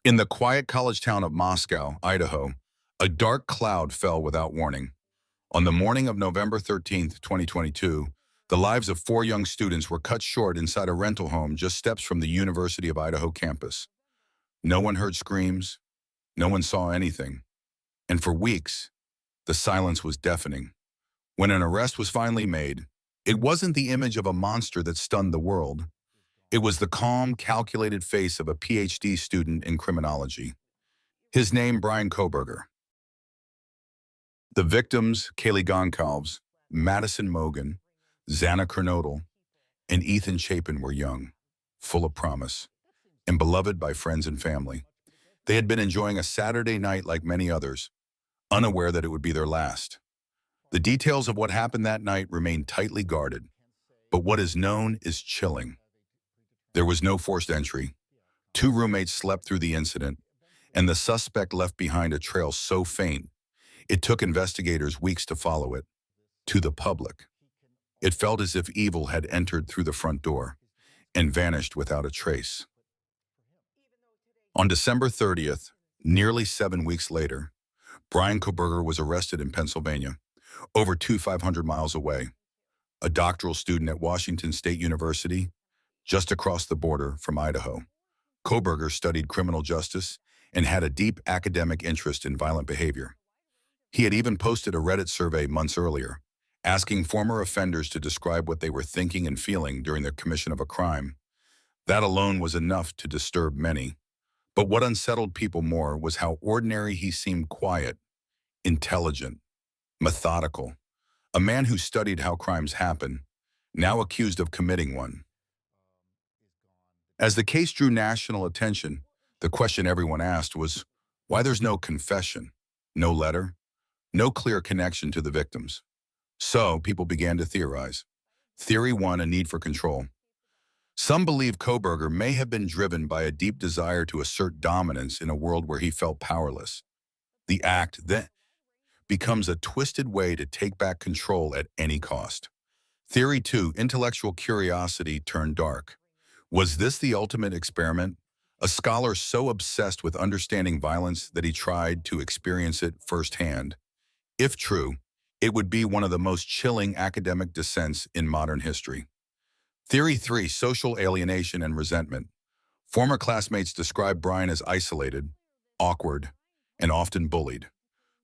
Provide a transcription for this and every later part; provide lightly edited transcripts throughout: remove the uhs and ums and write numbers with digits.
In the quiet college town of Moscow, Idaho, a dark cloud fell without warning. On the morning of November 13th, 2022, the lives of four young students were cut short inside a rental home just steps from the University of Idaho campus. No one heard screams, no one saw anything, and for weeks, the silence was deafening. When an arrest was finally made, it wasn't the image of a monster that stunned the world. It was the calm, calculated face of a PhD student in criminology. His name, Bryan Kohberger. The victims, Kaylee Goncalves, Madison Mogen, Xana Kernodle, and Ethan Chapin were young, full of promise, and beloved by friends and family. They had been enjoying a Saturday night like many others, unaware that it would be their last. The details of what happened that night remain tightly guarded, but what is known is chilling. There was no forced entry. Two roommates slept through the incident, and the suspect left behind a trail so faint, it took investigators weeks to follow it. To the public, it felt as if evil had entered through the front door and vanished without a trace. On December 30th, nearly 7 weeks later, Bryan Kohberger was arrested in Pennsylvania, over 500 miles away. A doctoral student at Washington State University, just across the border from Idaho. Kohberger studied criminal justice and had a deep academic interest in violent behavior. He had even posted a Reddit survey months earlier, asking former offenders to describe what they were thinking and feeling during the commission of a crime. That alone was enough to disturb many. But what unsettled people more was how ordinary he seemed: quiet, intelligent, methodical. A man who studied how crimes happen, now accused of committing one. As the case drew national attention, the question everyone asked was, why there's no confession, no letter, no clear connection to the victims? So people began to theorize. Theory 1, a need for control. Some believe Kohberger may have been driven by a deep desire to assert dominance in a world where he felt powerless. The act then becomes a twisted way to take back control at any cost. Theory 2, intellectual curiosity turned dark. Was this the ultimate experiment? A scholar so obsessed with understanding violence that he tried to experience it firsthand? If true, it would be one of the most chilling academic descents in modern history. Theory 3, social alienation and resentment. Former classmates describe Bryan as isolated, awkward, and often bullied.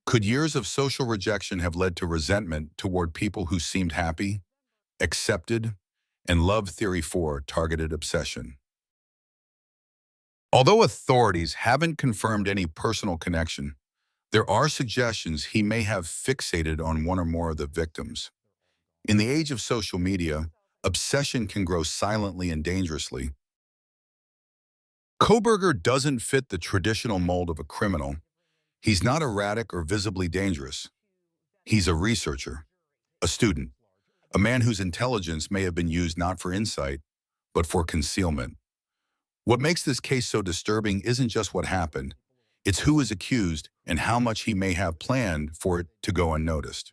Could years of social rejection have led to resentment toward people who seemed happy, accepted, and loved? Theory 4, targeted obsession. Although authorities haven't confirmed any personal connection, there are suggestions he may have fixated on one or more of the victims. In the age of social media, obsession can grow silently and dangerously. Kohberger doesn't fit the traditional mold of a criminal. He's not erratic or visibly dangerous. He's a researcher, a student, a man whose intelligence may have been used not for insight, but for concealment. What makes this case so disturbing isn't just what happened, it's who is accused and how much he may have planned for it to go unnoticed.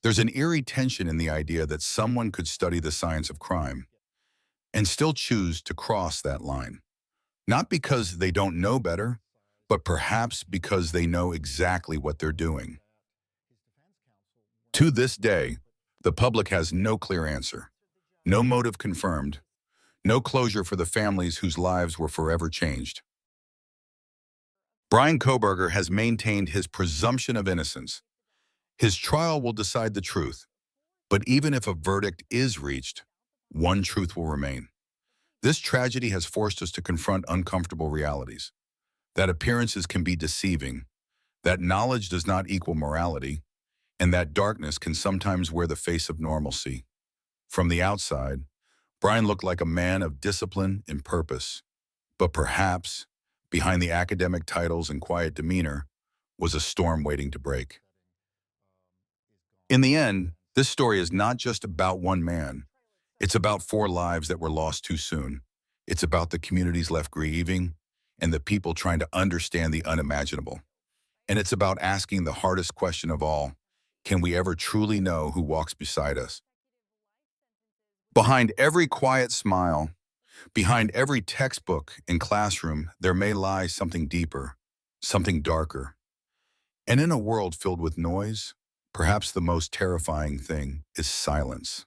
There's an eerie tension in the idea that someone could study the science of crime and still choose to cross that line. Not because they don't know better, but perhaps because they know exactly what they're doing. To this day, the public has no clear answer, no motive confirmed, no closure for the families whose lives were forever changed. Bryan Kohberger has maintained his presumption of innocence. His trial will decide the truth, but even if a verdict is reached, one truth will remain. This tragedy has forced us to confront uncomfortable realities, that appearances can be deceiving, that knowledge does not equal morality, and that darkness can sometimes wear the face of normalcy. From the outside, Bryan looked like a man of discipline and purpose, but perhaps, behind the academic titles and quiet demeanor, was a storm waiting to break. In the end, this story is not just about one man. It's about 4 lives that were lost too soon. It's about the communities left grieving and the people trying to understand the unimaginable. And it's about asking the hardest question of all: can we ever truly know who walks beside us? Behind every quiet smile, Behind every textbook and classroom, there may lie something deeper, something darker. And in a world filled with noise, perhaps the most terrifying thing is silence.